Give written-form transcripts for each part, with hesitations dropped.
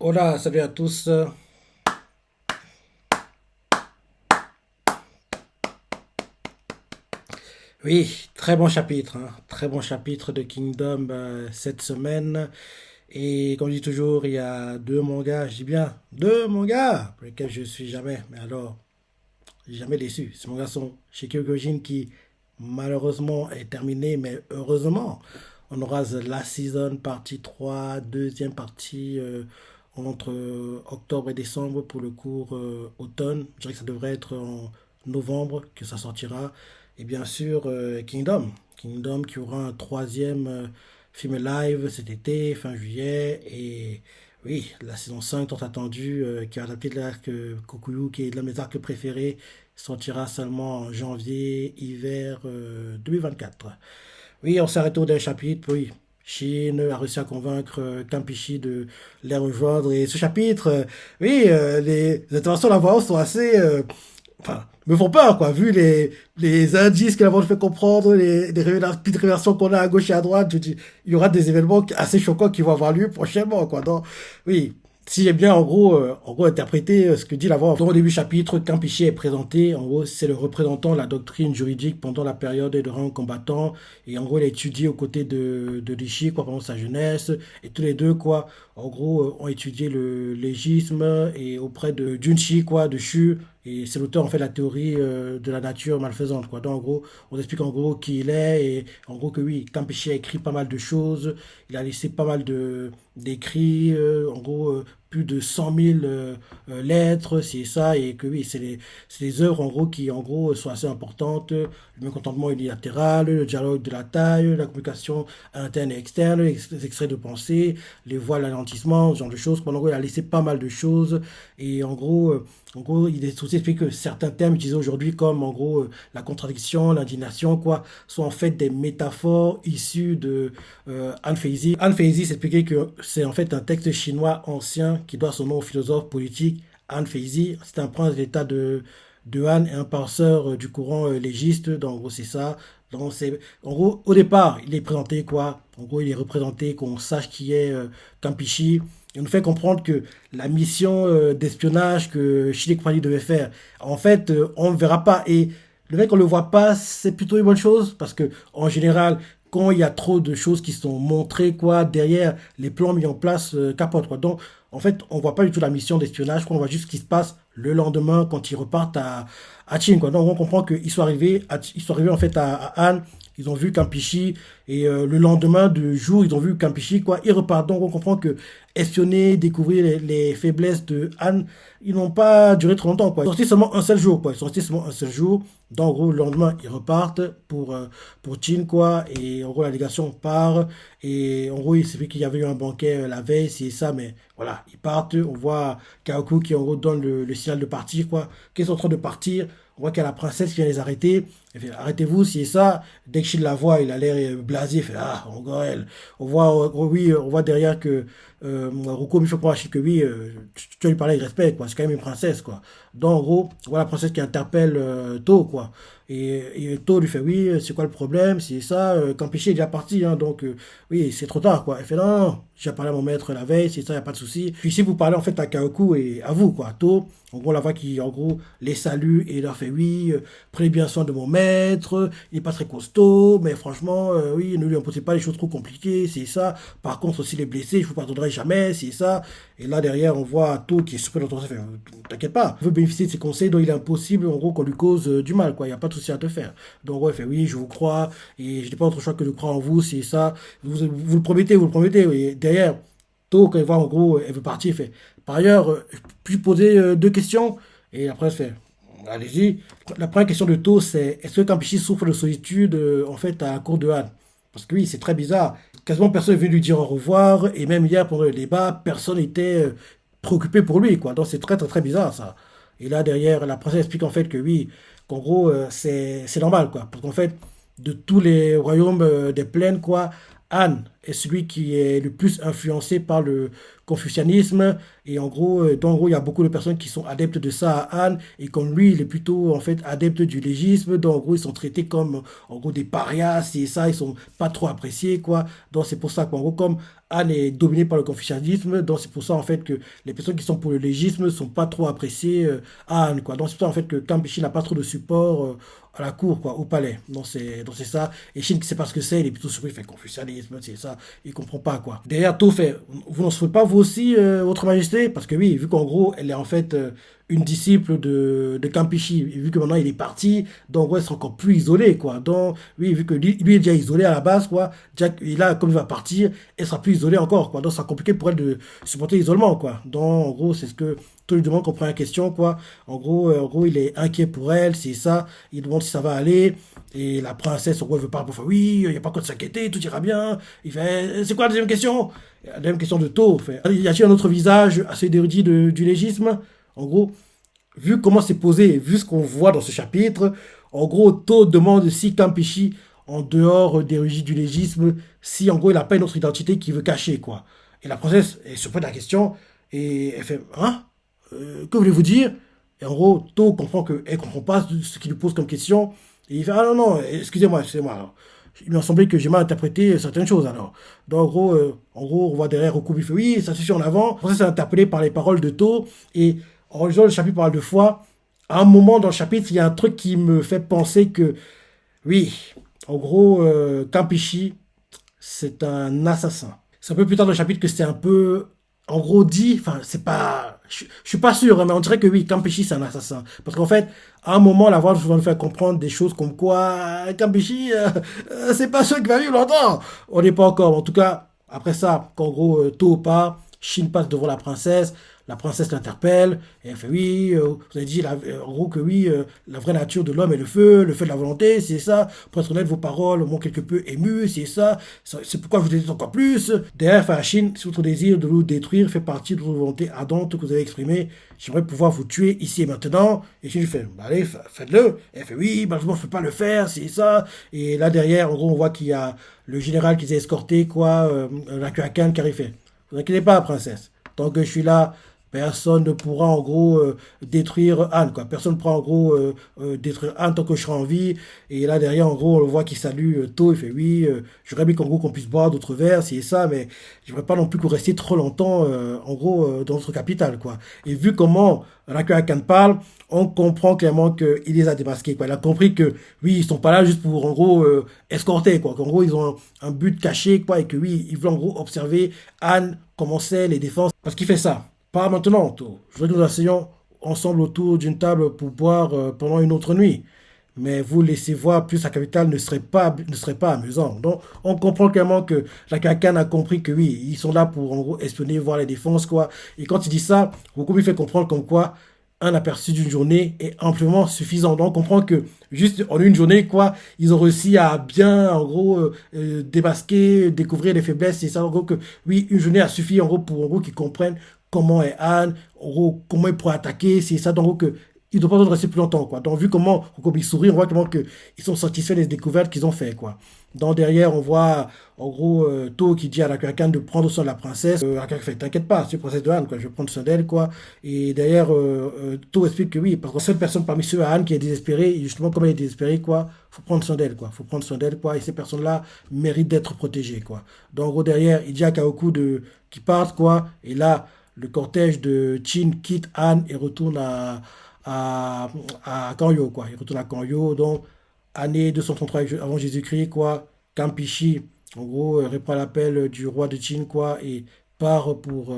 Hola, salut à tous. Oui, très bon chapitre, hein. Très bon chapitre de Kingdom cette semaine. Et comme je dis toujours, il y a deux mangas, je dis bien deux mangas, pour lesquels je suis jamais, mais alors, jamais déçu. Ces mangas sont chez Kyokujin qui, malheureusement, est terminé, mais heureusement, on aura The Last Season, partie 3, deuxième partie entre octobre et décembre pour le cours automne. Je dirais que ça devrait être en novembre que ça sortira. Et bien sûr, Kingdom. Kingdom qui aura un troisième film live cet été, fin juillet. Et oui, la saison 5 tant attendue, qui a adapté de l'arc Kokuyu, qui est l'un de mes arcs préférés, sortira seulement en janvier, hiver 2024. Oui, on s'est arrêté au dernier chapitre. Oui, Shin a réussi à convaincre Kampishi de les rejoindre. Et ce chapitre, oui, les interventions de la voix off sont assez, enfin, me font peur, quoi. Vu les indices que la voix off fait comprendre, les petites révélations qu'on a à gauche et à droite, je dis, il y aura des événements assez choquants qui vont avoir lieu prochainement, quoi. Donc, oui. Si j'ai bien en gros interprété ce que dit la voix. Dans le début du chapitre, Campiché est présenté. En gros, c'est le représentant de la doctrine juridique pendant la période de rang combattant. Et en gros, il a étudié aux côtés de Rishi, quoi, pendant sa jeunesse. Et tous les deux, quoi, en gros, ont étudié le légisme et auprès de Junshi, quoi, de Shu. Et c'est l'auteur, en fait, de la théorie de la nature malfaisante, quoi. Donc, en gros, on explique en gros qui il est. Et en gros, que oui, Campiché a écrit pas mal de choses. Il a laissé pas mal d'écrits, en gros, plus de 100 000 lettres, c'est ça, et que oui, c'est les œuvres, en gros, qui, en gros, sont assez importantes. Le mécontentement unilatéral, le dialogue de la taille, la communication interne et externe, les extraits de pensée, les voies de l'anéantissement, ce genre de choses. En gros, il a laissé pas mal de choses, et en gros, il est aussi expliqué que certains termes utilisés aujourd'hui, comme en gros la contradiction, l'indignation, quoi, sont en fait des métaphores issues de Anne Feizi. Anne Feizi s'expliquait que c'est en fait un texte chinois ancien qui doit son nom au philosophe politique Anne Feizi. C'est un prince d'état de Han et un penseur du courant légiste. Donc, en gros, c'est ça. Donc, en gros, au départ, il est présenté quoi? En gros, il est représenté qu'on sache qui est Campichi. Et on nous fait comprendre que la mission d'espionnage que Shilek Kwali devait faire, en fait, on ne verra pas. Et le fait qu'on ne le voit pas, c'est plutôt une bonne chose parce que, en général, quand il y a trop de choses qui sont montrées, quoi, derrière les plans mis en place, capote, quoi. Donc, en fait, on voit pas du tout la mission d'espionnage, on voit juste ce qui se passe le lendemain quand ils repartent à Chin, quoi. Donc, on comprend ils sont arrivés en fait à Han, ils ont vu Campichi, et le lendemain du jour, ils ont vu Campichi, quoi, ils repartent. Donc, on comprend que espionner, découvrir les faiblesses de Han, ils n'ont pas duré trop longtemps, quoi. Ils sont restés seulement un seul jour, quoi. Ils sont restés seulement un seul jour. Donc, en gros, le lendemain, ils repartent pour Chin, quoi. Et en gros, la délégation part. Et en gros, il s'est fait qu'il y avait eu un banquet la veille, c'est ça, mais voilà, ils partent. On voit Kaoku qui, en gros, donne le signal de partir, quoi. Qu'ils sont en train de partir. On voit qu'il y a la princesse qui vient les arrêter. Elle fait, arrêtez-vous, c'est ça. Dès que Shin la voit, il a l'air blasé. Il fait, ah, encore elle. On voit, oui, on voit derrière que Ruko me fait croire à Shin que oui, tu dois lui parler avec respect, quoi. C'est quand même une princesse, quoi. Donc, en gros, on voit la princesse qui interpelle To, quoi. Et To lui fait, oui, c'est quoi le problème? C'est ça. Campiché est déjà parti, hein, donc, oui, c'est trop tard, quoi. Elle fait, non, non, j'ai parlé à mon maître la veille, c'est ça, il n'y a pas de souci. Puis, si vous parlez, en fait, à Kaoku et à vous, quoi. To, en gros, la voix qui, en gros, les salue et leur fait, oui, prenez bien soin de mon maître, il n'est pas très costaud, mais franchement, oui, ne lui imposez pas les choses trop compliquées, c'est ça. Par contre, aussi les blessés, je vous pardonnerai jamais, c'est ça. Et là, derrière, on voit To qui est super dans fait, t'inquiète pas, il veut bénéficier de ses conseils, donc il est impossible, en gros, qu'on lui cause du mal, quoi. Il n'y a pas de souci à te faire. Donc, ouais, il fait, oui, je vous crois, et je n'ai pas autre choix que de croire en vous, c'est ça. Vous le promettez, vous le promettez. Et derrière, To, quand il voit, en gros, elle veut partir, il fait, par ailleurs, puis poser deux questions, et après, elle fait, allez-y. La première question de To, c'est est-ce que Campichi souffre de solitude en fait à la cour de Han? Parce que oui, c'est très bizarre. Quasiment personne n'est venu lui dire au revoir. Et même hier, pendant le débat, personne n'était préoccupé pour lui, quoi. Donc c'est très, très, très bizarre, ça. Et là, derrière, la princesse explique en fait que oui, qu'en gros, c'est normal, quoi. Parce qu'en fait, de tous les royaumes des plaines, quoi, Han est celui qui est le plus influencé par le confucianisme. Et en gros, il y a beaucoup de personnes qui sont adeptes de ça à Han. Et comme lui, il est plutôt en fait adepte du légisme. Donc en gros, ils sont traités comme en gros des parias. C'est ça, ils sont pas trop appréciés, quoi. Donc c'est pour ça qu'en gros, comme Han est dominé par le confucianisme, donc c'est pour ça en fait que les personnes qui sont pour le légisme sont pas trop appréciées à Han, quoi. Donc c'est pour ça en fait que Campeche n'a pas trop de support à la cour, quoi, au palais. Donc c'est ça. Et Shin qui sait pas ce que c'est, il est plutôt surpris, il fait confucianisme, c'est ça, il comprend pas, quoi. Derrière, tout fait, vous n'en souhaitez pas vous aussi, votre majesté? Parce que oui, vu qu'en gros, elle est en fait une disciple de Campeche, et vu que maintenant il est parti, donc ouais, c'est encore plus isolé, quoi. Donc oui, vu que lui est déjà isolé à la base, quoi, déjà, et là, comme il va partir, elle sera plus isolée encore, quoi. Donc ça sera compliqué pour elle de supporter l'isolement, quoi. Donc en gros, c'est ce que tout le monde comprend la question, quoi. En gros, il est inquiet pour elle, c'est ça. Il demande si ça va aller. Et la princesse, en gros, elle veut pas pour faire oui, il n'y a pas quoi de s'inquiéter, tout ira bien. Il fait, c'est quoi la deuxième question? La deuxième question de taux. Fait, y a-t-il un autre visage assez érudit du légisme? En gros, vu comment c'est posé, vu ce qu'on voit dans ce chapitre, en gros, Tao demande si Campeche, en dehors des régis du légisme, si en gros il n'a pas une autre identité qu'il veut cacher, quoi. Et la princesse est surprise de la question et elle fait hein? Que voulez-vous dire? Et en gros, Tao comprend qu'elle ne comprend pas ce qu'il lui pose comme question. Et il fait ah non, non, excusez-moi, excusez-moi. Alors. Il m'a semblé que j'ai mal interprété certaines choses alors. Donc en gros, on voit derrière Roku, il fait oui, ça suffit en avant. Après, c'est interpellé par les paroles de Tao. Et en lisant le chapitre par deux fois, à un moment dans le chapitre, il y a un truc qui me fait penser que, oui, en gros, Campeche, c'est un assassin. C'est un peu plus tard dans le chapitre que c'est un peu, en gros, dit, enfin, c'est pas, je suis pas sûr, hein, mais on dirait que oui, Campeche, c'est un assassin. Parce qu'en fait, à un moment, la voix va nous faire comprendre des choses comme quoi, Campeche, c'est pas sûr qu'il va vivre longtemps. On n'est pas encore. En tout cas, après ça, qu'en gros, tôt ou pas, Shin passe devant la princesse l'interpelle, et elle fait oui, vous avez dit en gros que oui, la vraie nature de l'homme est le feu de la volonté, c'est ça. Pour être honnête, vos paroles m'ont quelque peu ému, c'est ça. C'est pourquoi je vous dis encore plus. Derrière, Fahashin, si votre désir de nous détruire fait partie de votre volonté ardente que vous avez exprimée, j'aimerais pouvoir vous tuer ici et maintenant. Et Shin fait, bah allez, faites-le. Et elle fait oui, malheureusement, je ne peux pas le faire, c'est ça. Et là, derrière, en gros, on voit qu'il y a le général qui s'est escorté, quoi, la Kurakan qui arrive fait. Vous inquiétez pas, princesse. Tant que je suis là, personne ne pourra en gros détruire Anne, quoi. Personne ne pourra en gros détruire Anne tant que je serai en vie. Et là derrière, en gros, on le voit qu'il salue Tao, il fait oui, j'aurais bien qu'en gros qu'on puisse boire d'autres verres, c'est ça, mais j'aimerais pas non plus qu'on reste trop longtemps en gros dans notre capitale, quoi. Et vu comment Rakuakan parle, on comprend clairement qu'il les a démasqués, quoi. Il a compris que oui, ils sont pas là juste pour en gros escorter, quoi. Qu'en gros, ils ont un but caché, quoi, et que oui, ils veulent en gros observer Anne commencer les défenses. Parce qu'il fait ça. Pas maintenant, tout. Je veux que nous asseyions ensemble autour d'une table pour boire pendant une autre nuit. Mais vous laissez voir, plus la capitale ne serait pas amusant. Donc, on comprend clairement que la CACAN a compris que oui, ils sont là pour en gros espionner, voir les défenses, quoi. Et quand il dit ça, beaucoup lui fait comprendre comme quoi un aperçu d'une journée est amplement suffisant. Donc, on comprend que juste en une journée, quoi, ils ont réussi à bien, en gros, démasquer, découvrir les faiblesses. Et ça, en gros, que oui, une journée a suffi, en gros, pour en gros qu'ils comprennent comment est Anne, en gros, comment il pourrait attaquer. C'est ça, donc, que ils ne doivent pas rester plus longtemps, quoi. Donc, vu comment, comme ils sourient, on voit comment que ils sont satisfaits des découvertes qu'ils ont fait, quoi. Donc, derrière, on voit, en gros, Tao qui dit à la Kurakan de prendre soin de la princesse. La Kurakan fait, t'inquiète pas, c'est la princesse de Han, quoi, je vais prendre soin d'elle, quoi. Et derrière, Tao explique que oui, parce que seule personne parmi ceux à Han qui est désespérée, et justement, comme elle est désespérée, quoi, faut prendre soin d'elle, quoi. Faut prendre soin d'elle, quoi. Et ces personnes-là méritent d'être protégées, quoi. Donc, en gros, derrière, il dit à Kaoku qui partent, quoi. Et là, le cortège de Chin quitte Han et retourne à Kanyo, quoi. Il retourne à Kanyo, donc année 233 avant Jésus-Christ, quoi. Campeche, en gros, répond à l'appel du roi de Qin, quoi, et part pour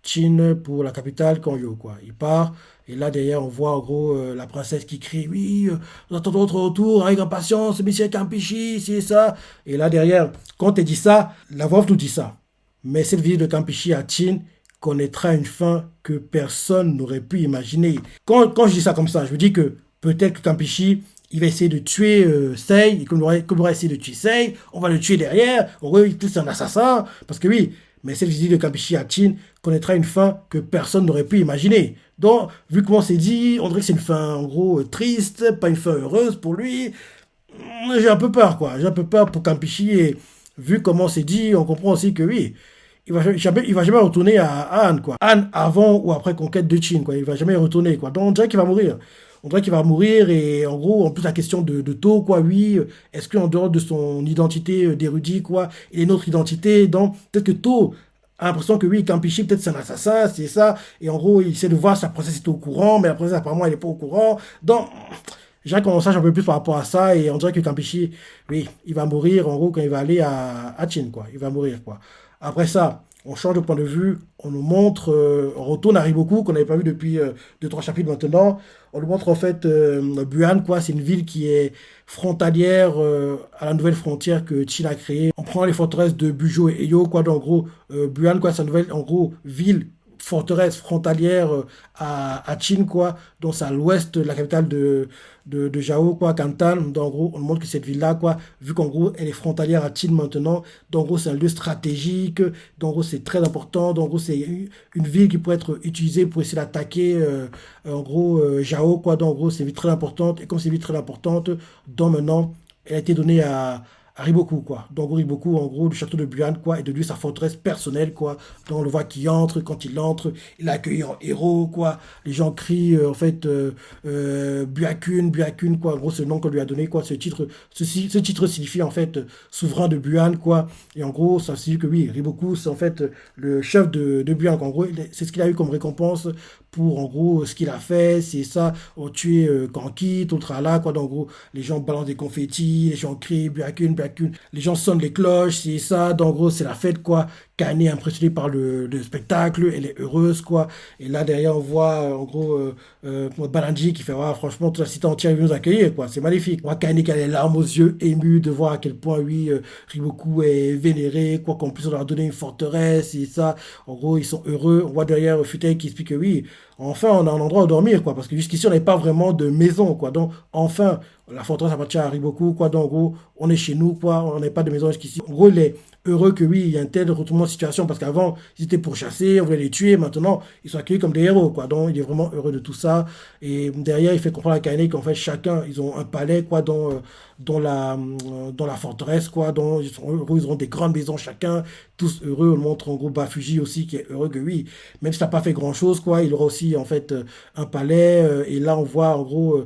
Qin, pour la capitale, Kanyo, quoi. Il part, et là, derrière, on voit, en gros, la princesse qui crie, oui, nous attendons votre retour avec impatience, monsieur Campeche, c'est ça. Et là, derrière, quand elle dit ça, la voix nous dit ça. Mais cette visite de Campeche à Qin connaîtra une fin que personne n'aurait pu imaginer. Quand je dis ça comme ça, je me dis que peut-être que Campeche, il va essayer de tuer Sei, et comme il aura essayé de tuer Sei, on va le tuer derrière, on va c'est un assassin, parce que oui, mais cette visite de Campeche à Qin connaîtra une fin que personne n'aurait pu imaginer. Donc, vu comment c'est dit, on dirait que c'est une fin, en gros, triste, pas une fin heureuse pour lui. J'ai un peu peur, quoi. J'ai un peu peur pour Campeche, et vu comment c'est dit, on comprend aussi que oui, il va jamais retourner à Han, quoi. Han avant ou après conquête de Chine, quoi. Il va jamais y retourner, quoi. Donc on dirait qu'il va mourir. On dirait qu'il va mourir et en gros, en plus la question de taux, quoi, oui, est-ce qu'en dehors de son identité d'érudit, quoi, il a une autre identité, donc peut-être que tôt a l'impression que oui, Campichi, peut-être c'est un assassin, c'est ça, et en gros, il essaie de voir si la princesse est au courant, mais la princesse apparemment elle n'est pas au courant, donc j'aimerais qu'on sache un peu plus par rapport à ça, et on dirait que Campichi, oui, il va mourir en gros quand il va aller à Chine, quoi, il va mourir, quoi. Après ça, on change de point de vue, on nous montre, on retourne à Riboku, qu'on n'avait pas vu depuis 2, 3 chapitres maintenant. On nous montre en fait Buan, quoi. C'est une ville qui est frontalière à la nouvelle frontière que Chine a créée. On prend les forteresses de Bujo et Eyo, quoi. Donc, en gros, Buan, quoi, c'est une nouvelle, en gros, ville forteresse frontalière à Chin, quoi. Donc, c'est à l'ouest de la capitale de Jao, quoi, Canton. Donc, en gros, on montre que cette ville-là, quoi, vu qu'en gros, elle est frontalière à Chin maintenant, donc, en gros, c'est un lieu stratégique. Donc, en gros, c'est très important. Donc, en gros, c'est une ville qui pourrait être utilisée pour essayer d'attaquer, en gros, Jao, quoi. Donc, en gros, c'est une ville très importante. Et comme c'est une ville très importante, donc maintenant, elle a été donnée à Riboku, quoi. Donc, Riboku, en gros, le château de Buan, quoi, est devenu sa forteresse personnelle, quoi. Donc, on le voit qui entre, quand il entre, il est accueilli en héros, quoi. Les gens crient, en fait, Buakun, Buakun, quoi. En gros, c'est le nom qu'on lui a donné, quoi. Ce titre signifie, en fait, souverain de Buan, quoi. Et en gros, ça signifie que oui, Riboku, c'est en fait le chef de Buan. En gros, c'est ce qu'il a eu comme récompense pour, en gros, ce qu'il a fait. C'est ça, on tué Kanki, tout le tralala, quoi. Donc, en gros, les gens balancent des confettis, les gens crient Buakun, Buakun. Les gens sonnent les cloches, c'est ça. Donc, en gros, c'est la fête, quoi. Kane est impressionnée par le spectacle, elle est heureuse, quoi. Et là, derrière, on voit, en gros, Balanji qui fait, ouais, franchement, toute la cité entière vient nous accueillir, quoi. C'est magnifique. On voit Kane qui a les larmes aux yeux, ému de voir à quel point, oui, Riboku est vénéré, quoi, qu'en plus, on leur a donné une forteresse, et ça. En gros, ils sont heureux. On voit derrière Futei qui explique que, oui, enfin, on a un endroit où dormir, quoi. Parce que jusqu'ici, on n'avait pas vraiment de maison, quoi. Donc, enfin, la forteresse appartient à Riboku, quoi. Donc, en gros, on est chez nous, quoi. On n'a pas de maison jusqu'ici. En gros, les heureux que oui, il y a un tel retournement de situation parce qu'avant, ils étaient pourchassés, on voulait les tuer, maintenant, ils sont accueillis comme des héros, quoi. Donc, il est vraiment heureux de tout ça. Et derrière, il fait comprendre à Kaine qu'en fait, chacun, ils ont un palais, quoi, dans la forteresse, quoi. Dont ils sont heureux, ils auront des grandes maisons chacun, tous heureux. On montre en gros Bafuji aussi qui est heureux que oui, même s'il n'a pas fait grand-chose, quoi, il aura aussi en fait un palais. Et là, on voit en gros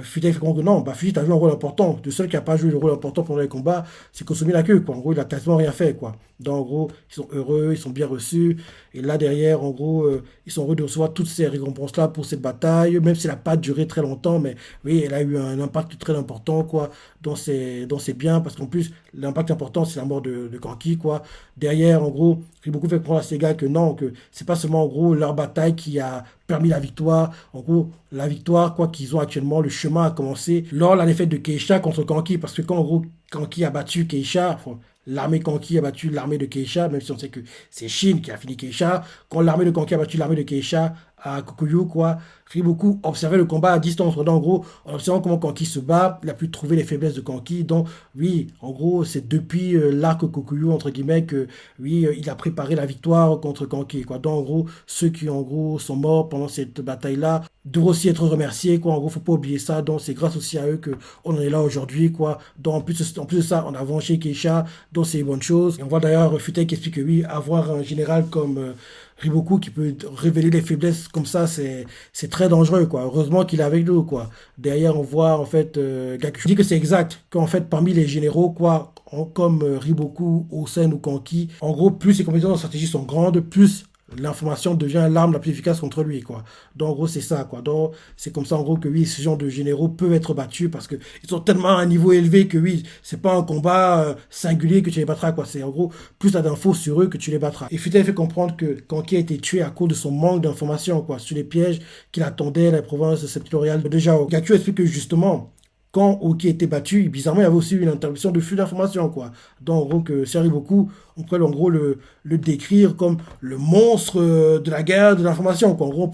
Fidel fait comprendre que non, Bafuji, t'as joué un rôle important. Le seul qui n'a pas joué le rôle important pendant les combats, c'est Kosumi la queue, quoi. En gros, il a quasiment rien fait, quoi. Donc, en gros, ils sont heureux, ils sont bien reçus. Et là, derrière, en gros, ils sont heureux de recevoir toutes ces récompenses-là pour cette bataille, même si elle n'a pas duré très longtemps, mais oui, elle a eu un impact très important, quoi, dans ses biens, parce qu'en plus, l'impact important, c'est la mort de Kanki, quoi. Derrière, en gros, Riboku fait comprendre à Sega que non, que c'est pas seulement, en gros, leur bataille qui a permis la victoire. En gros, la victoire, quoi, qu'ils ont actuellement, le chemin a commencé lors de la défaite de Keisha contre Kanki, parce que quand, en gros, Kanki a battu Keisha, enfin, l'armée Kanki a battu l'armée de Keisha, même si on sait que c'est Shin qui a fini Keisha. Quand l'armée de Kanki a battu l'armée de Keisha à Kokuyu, quoi, Riboku observait le combat à distance. Donc, en gros, en observant comment Kanki se bat, il a pu trouver les faiblesses de Kanki. Donc, oui, en gros, c'est depuis l'arc Kokuyu, entre guillemets, que, oui, il a préparé la victoire contre Kanki, quoi. Donc, en gros, ceux qui, en gros, sont morts pendant cette bataille-là doivent aussi être remerciés, quoi. En gros, faut pas oublier ça. Donc, c'est grâce aussi à eux que on en est là aujourd'hui, quoi. Donc, en plus de ça, on a vengé Keisha, donc c'est une bonne chose. Et on voit d'ailleurs Futei qui explique que, oui, avoir un général comme Riboku qui peut révéler les faiblesses comme ça, c'est très dangereux, quoi. Heureusement qu'il est avec nous, quoi. Derrière, on voit, en fait, Gakusho dit que c'est exact, qu'en fait, parmi les généraux, quoi, comme Riboku, Osen ou Kanki, en gros, plus ses compétences en stratégie sont grandes, plus l'information devient l'arme la plus efficace contre lui, quoi. Donc, en gros, c'est ça, quoi. Donc, c'est comme ça, en gros, que oui, ce genre de généraux peuvent être battus parce que ils sont tellement à un niveau élevé que oui, c'est pas un combat singulier que tu les battras, quoi. C'est, en gros, plus t'as d'infos sur eux que tu les battras. Et Futei fait comprendre que Kanki a été tué à cause de son manque d'informations, quoi, sur les pièges qu'il attendait à la province septentrionale de Jao. Gaku explique que justement, quand Oki était battu, bizarrement, il y avait aussi une interruption de flux d'informations, quoi. Donc, en gros, que Seriboku, on pourrait en gros le décrire comme le monstre de la guerre de l'information, quoi. En gros,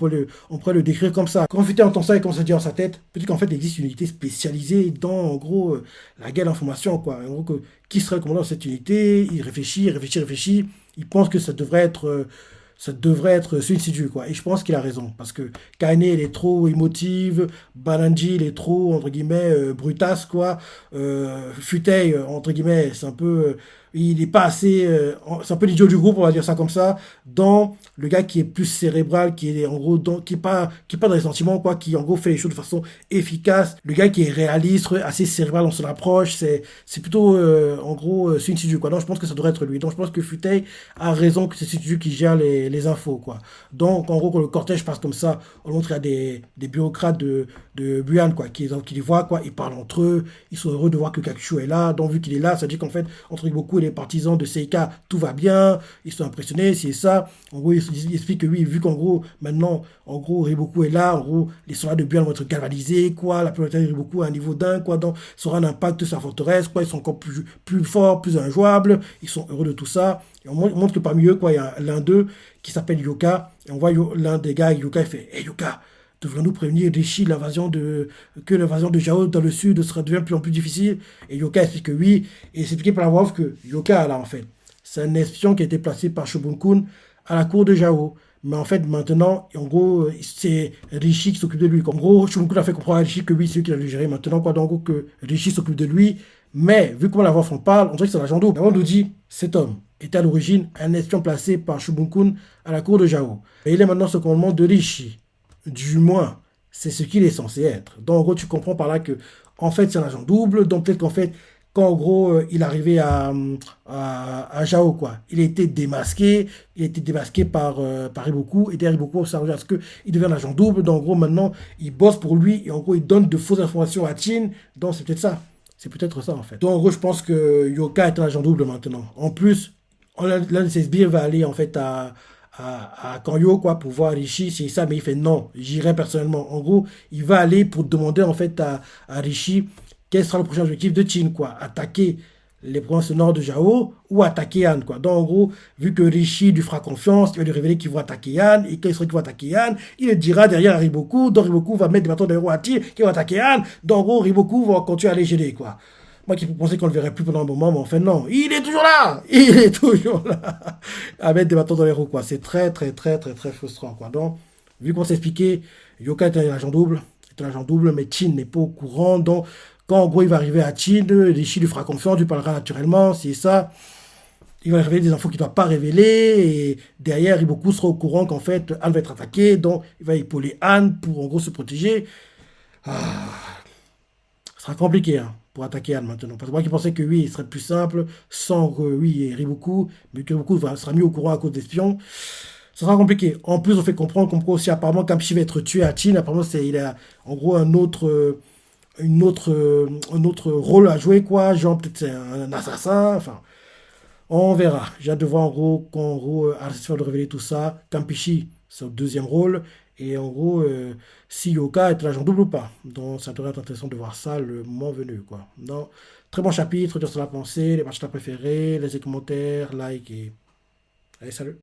on pourrait le décrire comme ça. Quand Futé entend ça et commence à dire dans sa tête, peut-être qu'en fait, il existe une unité spécialisée dans, en gros, la guerre de l'information, quoi. En gros, qui serait le commandant de cette unité? Il réfléchit, il réfléchit, il réfléchit. Il pense que ça devrait être Suicidue, quoi. Et je pense qu'il a raison. Parce que Kaine, il est trop émotive. Balanji, il est trop, entre guillemets, brutasse, quoi. Futei, entre guillemets, c'est un peu il n'est pas assez, c'est un peu l'idiot du groupe, on va dire ça comme ça, dans le gars qui est plus cérébral, qui est en gros, qui est pas dans les sentiments, quoi, qui en gros fait les choses de façon efficace. Le gars qui est réaliste, assez cérébral dans son approche, c'est plutôt, en gros, c'est une Sidiou, quoi. Donc je pense que ça devrait être lui. Donc je pense que Futei a raison que c'est Sidiou qui gère les infos, quoi. Donc en gros, quand le cortège passe comme ça, on montre qu'il y a des bureaucrates de Buyan, quoi, qui les voient, quoi, ils parlent entre eux, ils sont heureux de voir que Kakushu est là. Donc vu qu'il est là, ça dit qu'en fait, entre beaucoup les partisans de Seika, tout va bien, ils sont impressionnés, c'est ça. En gros, il explique que oui, vu qu'en gros, maintenant, en gros, Riboku est là, en gros, les soldats de Buyan vont être galvanisés, quoi, la plupart de Riboku à un niveau d'un, quoi, donc, ça aura un impact sur la forteresse, quoi, ils sont encore plus forts, plus injouables, ils sont heureux de tout ça. Et on montre que parmi eux, quoi, il y a l'un d'eux qui s'appelle Yoka, et on voit l'un des gars, Yoka, il fait, hey Yoka, devrions-nous prévenir Rishi que l'invasion de Jao dans le sud sera devient de plus en plus difficile? Et Yoka explique que oui, et c'est expliqué par la voix off que Yoka, là, en fait, c'est un espion qui a été placé par Shobunkun à la cour de Jao. Mais en fait, maintenant, en gros, c'est Rishi qui s'occupe de lui. En gros, Shobunkun a fait comprendre à Rishi que oui, c'est lui qui l'a géré maintenant, quoi. Donc, en gros, que Rishi s'occupe de lui. Mais, vu comment la voix off en parle, on dirait que c'est l'agent double. On nous dit, cet homme était à l'origine un espion placé par Shobunkun à la cour de Jao. Et il est maintenant ce commandement de Rishi. Du moins, c'est ce qu'il est censé être. Donc, en gros, tu comprends par là que, en fait, c'est un agent double. Donc, peut-être qu'en fait, quand, en gros, il arrivait à Jao, quoi, il a été démasqué par Iboku. Et derrière Iboku, ça revient à ce qu'il devient un agent double. Donc, en gros, maintenant, il bosse pour lui. Et en gros, il donne de fausses informations à Chin. Donc, c'est peut-être ça. C'est peut-être ça, en fait. Donc, en gros, je pense que Yoka est un agent double maintenant. En plus, l'un de ses sbires va aller, en fait, à Kanyo, quoi, pour voir Rishi, c'est ça, mais il fait non, j'irai personnellement. En gros, il va aller pour demander, en fait, à Rishi quel sera le prochain objectif de Chin, quoi. Attaquer les provinces nord de Jao ou attaquer Yan, quoi. Donc, en gros, vu que Rishi lui fera confiance, il va lui révéler qu'ils vont attaquer Yan, et quand il sera qu'ils vont attaquer Yan, il le dira derrière à Riboku, donc Riboku va mettre des bâtons d'héros à tir, qui va attaquer Yan, donc en gros, Riboku va continuer à les gêner, quoi. Moi qui pensais qu'on ne le verrait plus pendant un moment, mais en fait non, il est toujours là. Il est toujours là. À mettre des bâtons dans les roues, quoi. C'est très, très, très, très, très frustrant, quoi. Donc, vu qu'on s'est expliqué, Yoka est un agent double, mais Chin n'est pas au courant. Donc, quand en gros il va arriver à Chin, Rishi lui fera confiance, lui parlera naturellement, c'est ça. Il va révéler des infos qu'il ne doit pas révéler. Et derrière, Iboku sera au courant qu'en fait, Anne va être attaquée. Donc, il va épauler Anne pour en gros se protéger. Ah, ce sera compliqué, hein, pour attaquer Anne maintenant. Parce que moi qui pensais que oui, il serait plus simple sans oui, Riboku, mais que Riboku sera mis au courant à cause d'espions. Ça sera compliqué. En plus, on fait comprendre qu'on aussi apparemment Kamchi va être tué à Chin. Apparemment, il a en gros un autre rôle à jouer, quoi. Genre, peut-être c'est un assassin. Enfin, on verra. J'ai hâte de voir en gros quand en gros Arceus va révéler tout ça. Kampishi, c'est le deuxième rôle. Et en gros, si Yoka est l'agent double ou pas. Donc ça devrait être intéressant de voir ça le moment venu, quoi. Donc, très bon chapitre, dire ce que la pensée, les matchs préférés, laissez commentaires, like et. Allez, salut!